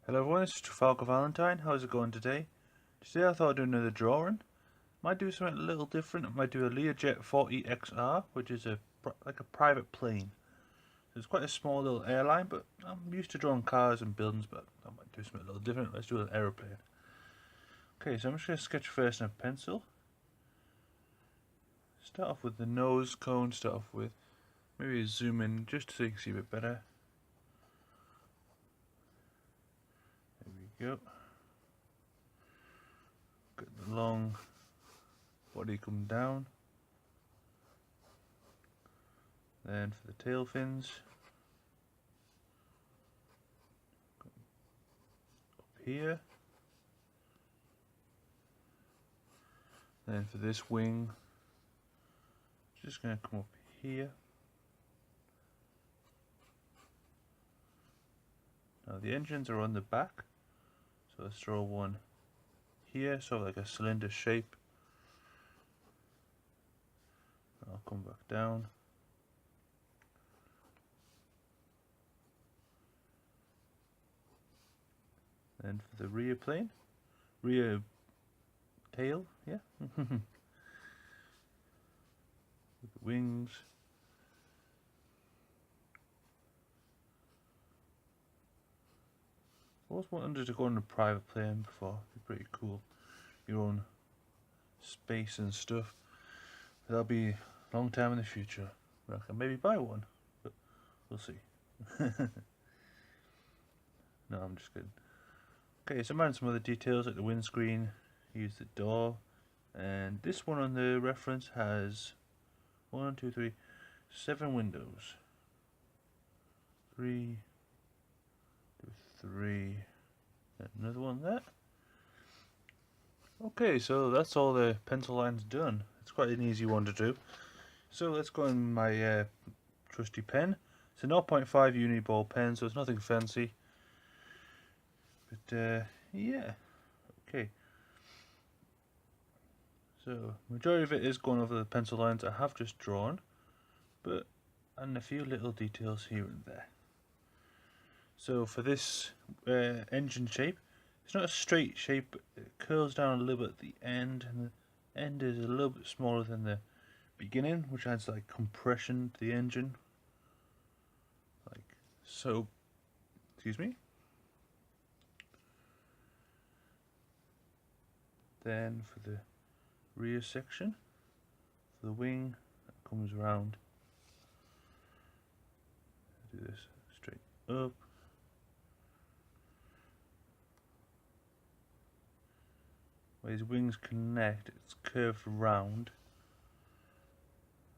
Hello everyone, this is Travalgar Valentine. How's it going today? Today I thought I'd do another drawing. Might do something a little different. I might do a learjet 40XR, which is like a private plane. It's quite a small little airline, but I'm used to drawing cars and buildings, but I might do something a little different. Let's do an aeroplane. Okay, so I'm just going to sketch first in a pencil. Start off with the nose cone, start off with, maybe zoom in just so you can see a bit better. There we go. Get the long body come down. Then for the tail fins, up here. Then for this wing, just going to come up here. Now the engines are on the back, so let's draw one here, so like a cylinder shape. I'll come back down. Then for the rear plane, rear tail, yeah. With the wings. I always wanted to go on a private plane before. It'd be pretty cool. Your own space and stuff. But that'll be a long time in the future. I can maybe buy one, but we'll see. No, I'm just kidding. Okay, so I'm adding some other details like the windscreen. Use the door, and this one on the reference has 1, 2, 3, 7 windows. 3, 3, another one there. Okay, so that's all the pencil lines done. It's quite an easy one to do. So let's go on my trusty pen. It's a 0.5 uni ball pen, so it's nothing fancy. But yeah, okay. So majority of it is going over the pencil lines I have just drawn, but and a few little details here and there. So for this engine shape, it's not a straight shape, it curls down a little bit at the end, and the end is a little bit smaller than the beginning, which adds like compression to the engine, like so. Excuse me. Then for the rear section, for the wing, that comes around. Do this straight up. Where his wings connect, it's curved round,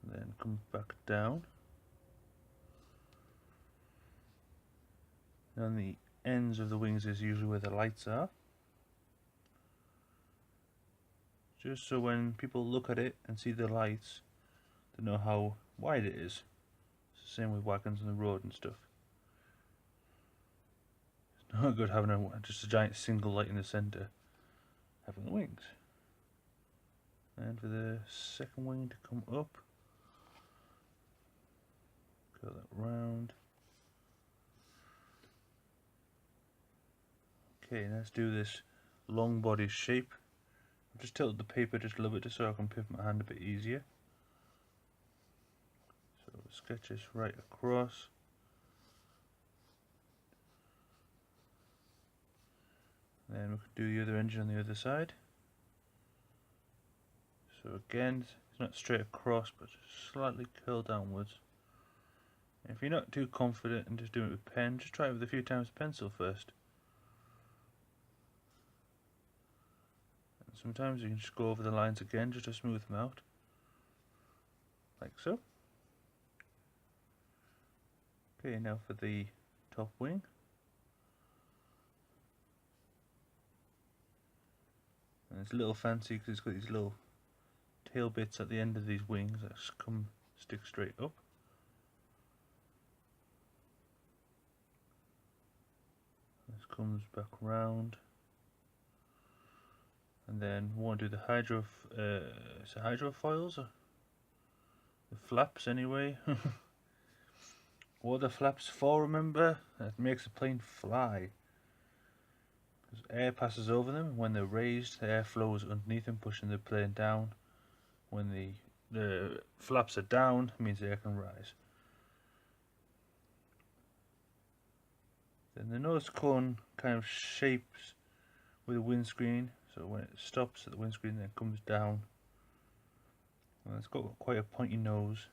and then comes back down. And on the ends of the wings is usually where the lights are. Just so when people look at it and see the lights, they know how wide it is. It's the same with wagons on the road and stuff. It's not good having just a giant single light in the centre, having the wings. And for the second wing to come up, curl that round. Okay, let's do this long body shape. I've just tilted the paper just a little bit just so I can pivot my hand a bit easier. So sketch this right across. Then we could do the other engine on the other side. So again, it's not straight across, but slightly curl downwards. And if you're not too confident in just doing it with pen, just try it with a few times pencil first. And sometimes you can just go over the lines again just to smooth them out, like so. Okay, now for the top wing. And it's a little fancy because it's got these little tail bits at the end of these wings that stick straight up. This comes back round, and then we want to do the is it hydrofoils or the flaps anyway? What are the flaps for? Remember, that makes the plane fly. because air passes over them, and when they're raised, the air flows underneath them, pushing the plane down. When the flaps are down, it means the air can rise. Then the nose cone kind of shapes with the windscreen, so when it stops at the windscreen, then it comes down. And it's got quite a pointy nose.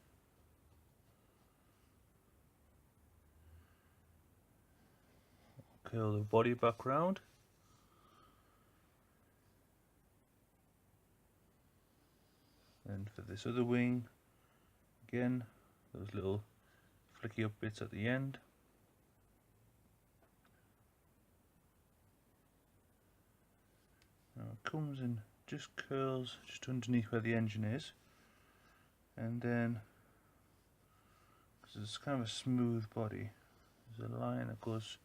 Curl the body back round. And for this other wing, again, those little flicky up bits at the end. Now it comes and just curls just underneath where the engine is, and then, because it's kind of a smooth body, there's a line that goes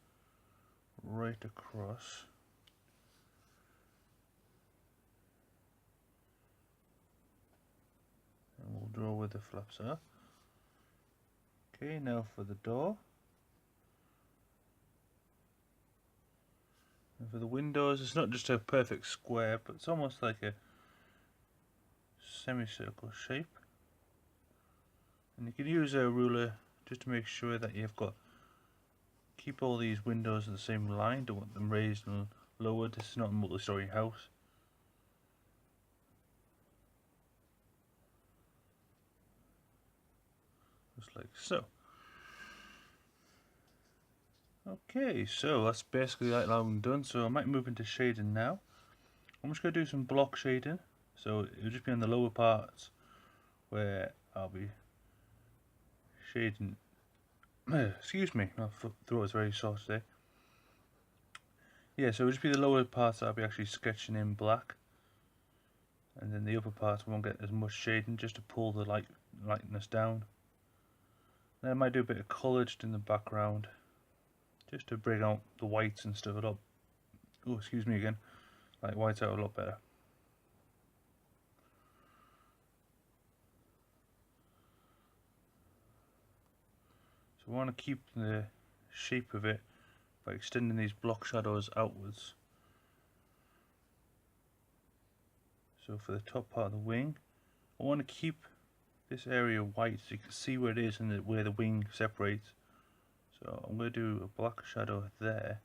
right across. And we'll draw where the flaps are. Okay, now for the door. And for the windows, it's not just a perfect square, but it's almost like a semicircle shape. And you can use a ruler just to make sure that you've got, keep all these windows in the same line. Don't want them raised and lowered. This is not a multi-story house. Just like so. Okay, so that's basically that I'm done. So I might move into shading now. I'm just going to do some block shading. So it'll just be on the lower parts where I'll be shading. Excuse me, my throat is very sore today. Yeah, so it'll just be the lower parts that I'll be actually sketching in black. And then the upper parts won't get as much shading, just to pull the lightness down. Then I might do a bit of colour just in the background, just to bring out the whites and stuff a lot. Oh, excuse me again. Like whites out a lot better. So I want to keep the shape of it by extending these block shadows outwards. So for the top part of the wing, I want to keep this area white so you can see where it is and where the wing separates. So I'm going to do a black shadow there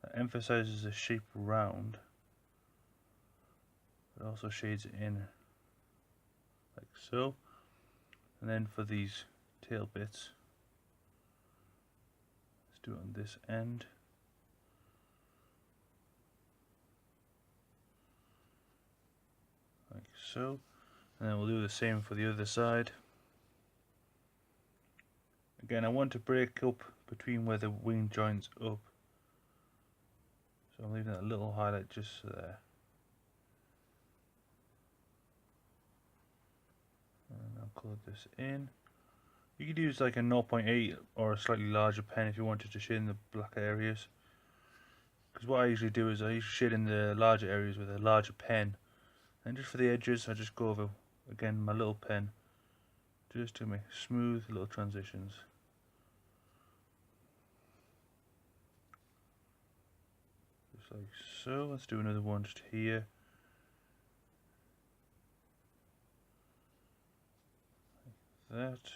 that emphasizes the shape around, but also shades it in like so. And then for these tail bits, let's do it on this end. Like so. And then we'll do the same for the other side. Again, I want to break up between where the wing joins up. So I'm leaving that little highlight just there. And I'll color this in. You could use like a 0.8 or a slightly larger pen if you wanted to shade in the black areas. Because what I usually do is I usually shade in the larger areas with a larger pen. And just for the edges, I just go over, again, my little pen, just to make smooth little transitions. Just like so. Let's do another one just here. Like that.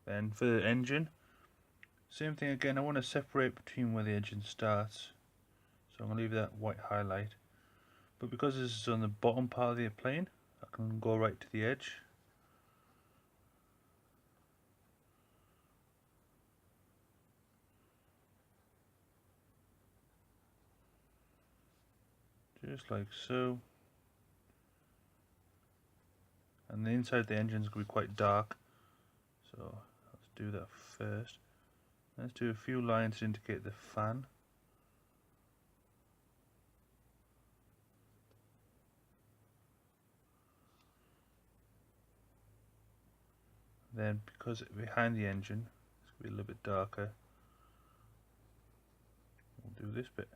Then for the engine, same thing again. I want to separate between where the engine starts. So I'm going to leave that white highlight. But because this is on the bottom part of the plane, I can go right to the edge. Just like so. And the inside of the engine is going to be quite dark. So let's do that first. Let's do a few lines to indicate the fan. Then because it's behind the engine, it's going to be a little bit darker. We'll do this bit.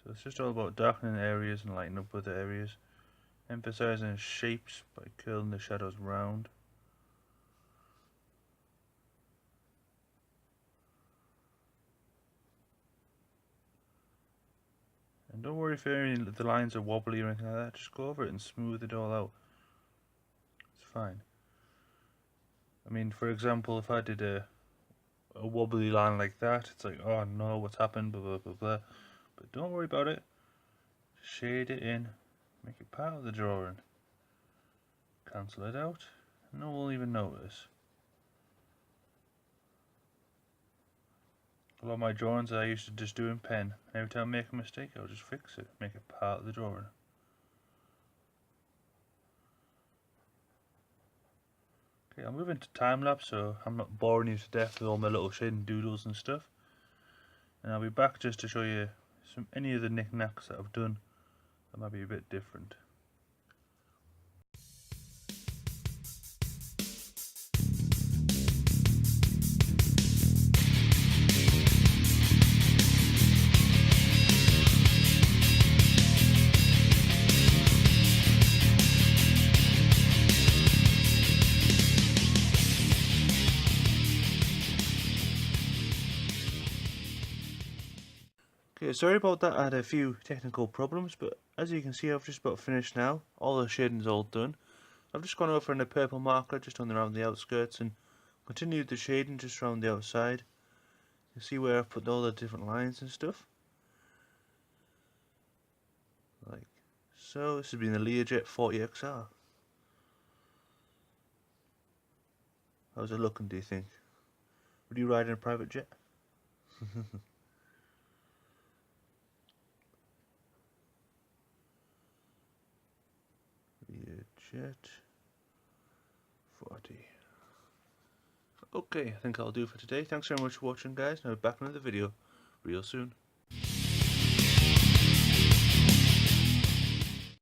So it's just all about darkening areas and lighting up other areas. emphasizing shapes by curling the shadows round. And don't worry if the lines are wobbly or anything like that, just go over it and smooth it all out. It's fine. I mean, for example, if I did a wobbly line like that, it's like, oh no, what's happened, blah blah blah blah. But don't worry about it. Shade it in, make it part of the drawing. Cancel it out, and no one will even notice. A lot of my drawings I used to just do in pen. Every time I make a mistake, I'll just fix it, make it part of the drawing. Okay, I'll move into time lapse so I'm not boring you to death with all my little shading doodles and stuff. And I'll be back just to show you any of the knickknacks that I've done that might be a bit different. Okay, sorry about that, I had a few technical problems, but as you can see I've just about finished now. All the shading's all done. I've just gone over in a purple marker just on around the outskirts and continued the shading just around the outside. You see where I've put all the different lines and stuff. Like so. This has been the Learjet 40XR. How's it looking, do you think? Would you ride in a private jet? Learjet 40. Okay, I think I'll do for today. Thanks very much for watching, guys, and I'll be back in another video real soon.